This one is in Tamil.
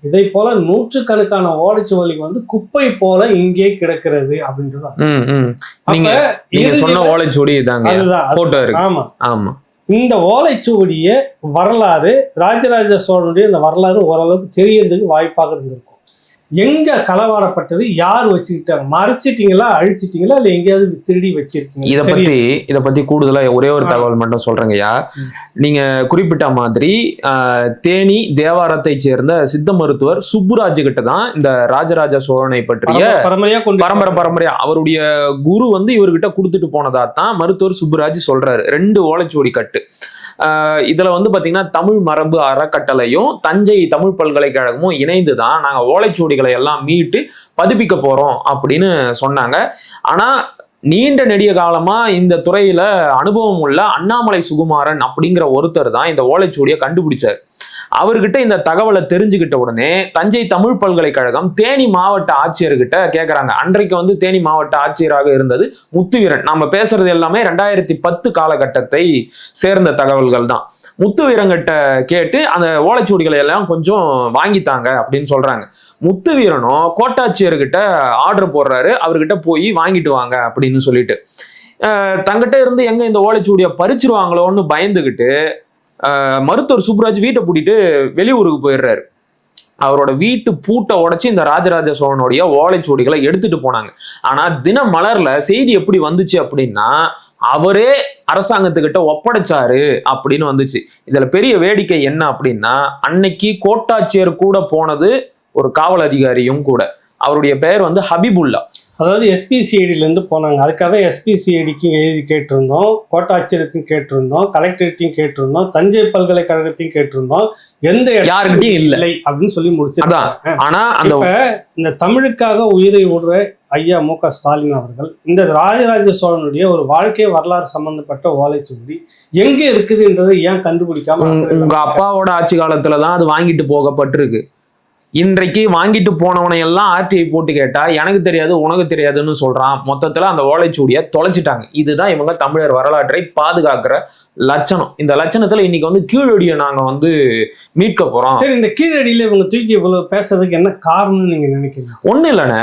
இதை போல நூற்றுக்கணக்கான ஓலைச்சுவடிகள் வந்து குப்பை போல இங்கே கிடக்கிறது அப்படின்றது. நீங்க சொன்ன ஓலைச்சுவடி தாங்க, அதுதான் போட்டோ இருக்கு. ஆமா ஆமா. இந்த ஓலைச்சுவடிய வரலாறு, ராஜராஜ சோழனுடைய இந்த வரலாறு ஓரளவுக்கு தெரியறதுக்கு வாய்ப்பாக இருந்திருக்கும். எங்க களவாடப்பட்டது, யார் வச்சுக்கிட்டாங்க, மறைச்சிட்டீங்களா, அழிச்சிட்டீங்களா, இல்ல எங்கேயாவது திருடி வச்சிருக்கீங்க? இத பத்தி கூடுதலா ஒரே ஒரு தகவல் மட்டும் சொல்றேங்கய்யா. நீங்க குறிப்பிட்ட மாதிரி தேனி தேவாரத்தை சேர்ந்த சித்த மருத்துவர் சுப்புராஜ் கிட்ட தான் இந்த ராஜராஜ சோழனை பற்றிய பரம்பரையா அவருடைய குரு வந்து இவர்கிட்ட கொடுத்துட்டு போனதா தான் மருத்துவர் சுப்புராஜ் சொல்றாரு. 2 ஓலைச்சுவடி கட்டு. இதுல வந்து பாத்தீங்கன்னா தமிழ் மரபு அறக்கட்டளையும் தஞ்சை தமிழ் பல்கலைக்கழகமும் இணைந்துதான் நாங்க ஓலைச்சுவடிகளை எல்லாம் மீட்டு பதிப்பிக்க போறோம் அப்படின்னு சொன்னாங்க. ஆனா நீண்ட நெடிய காலமா இந்த துறையில அனுபவம் உள்ள அண்ணாமலை சுகுமாரன் அப்படிங்கிற ஒருத்தர் தான் இந்த ஓலைச்சுவடியை கண்டுபிடிச்சார். அவர்கிட்ட இந்த தகவலை தெரிஞ்சுக்கிட்ட உடனே தஞ்சை தமிழ் பல்கலைக்கழகம் தேனி மாவட்ட ஆட்சியர்கிட்ட கேட்கறாங்க. அன்றைக்கு வந்து தேனி மாவட்ட ஆட்சியராக இருந்தது முத்துவீரன். நம்ம பேசுறது எல்லாமே 2010 காலகட்டத்தை சேர்ந்த தகவல்கள் தான். முத்துவீரன்கிட்ட கேட்டு அந்த ஓலைச்சுவடிகளை எல்லாம் கொஞ்சம் வாங்கித்தாங்க அப்படின்னு சொல்றாங்க. முத்துவீரனும் கோட்டாட்சியர்கிட்ட ஆர்டர் போடுறாரு, அவர்கிட்ட போய் வாங்கிட்டு வாங்க அப்படின்னு சொல்லிட்டு. தங்கிட்ட இருந்து எங்க இந்த ஓலைச்சுவடியை பறிச்சிருவாங்களோன்னு பயந்துகிட்டு மருத்துவர் சுப்புராஜ் வீட்டை பூட்டிட்டு வெளியூருக்கு போயிடுறாரு. அவரோட வீட்டு பூட்டை உடைச்சு இந்த ராஜராஜ சோழனுடைய ஓலைச்சுவடிகளை எடுத்துட்டு போனாங்க. ஆனா தினமலர்ல செய்தி எப்படி வந்துச்சு அப்படின்னா, அவரே அரசாங்கத்துக்கிட்ட ஒப்படைச்சாரு அப்படின்னு வந்துச்சு. இதுல பெரிய வேடிக்கை என்ன அப்படின்னா, அன்னைக்கு கோட்டாட்சியர் கூட போனது ஒரு காவல் அதிகாரியும் கூட. அவருடைய பெயர் வந்து ஹபிபுல்லா. அதாவது எஸ்பிசிஐடில இருந்து போனாங்க. அதுக்காக எஸ்பிசிஐடிக்கும் எழுதி கேட்டிருந்தோம், கோட்டாட்சியருக்கும் கேட்டிருந்தோம், கலெக்டரேட்டையும் கேட்டிருந்தோம், தஞ்சை பல்கலைக்கழகத்தையும் கேட்டிருந்தோம். எந்த யாருக்கிட்டையும் இல்லை அப்படின்னு சொல்லி முடிச்சிருக்காங்க. ஆனா இந்த தமிழுக்காக உயிரை விடுற ஐயா மு.க. ஸ்டாலின் அவர்கள் இந்த ராஜராஜ சோழனுடைய ஒரு வாழ்க்கை வரலாறு சம்பந்தப்பட்ட ஓலைச்சுவடி எங்க இருக்குதுன்றதை ஏன் கண்டுபிடிக்காம? உங்க அப்பாவோட ஆட்சி காலத்துலதான் அது வாங்கிட்டு போகப்பட்டிருக்கு. இன்றைக்கு வாங்கிட்டு போனவனை எல்லாம் ஆர்டிஐ போட்டு கேட்டா எனக்கு தெரியாது உனக்கு தெரியாதுன்னு சொல்றான். மொத்தத்துல அந்த ஓலைச்சுவடியை தொலைச்சிட்டாங்க. இதுதான் இவங்க தமிழர் வரலாற்றை பாதுகாக்கிற லட்சணம். இந்த லட்சணத்துல இன்னைக்கு வந்து கீழடியை நாங்க வந்து மீட்க போறோம். சரி, இந்த கீழடியில இவங்க தூக்கி இவ்வளவு பேசுறதுக்கு என்ன காரணம்னு நீங்க நினைக்கிறீங்க? ஒண்ணு இல்லைண்ணே,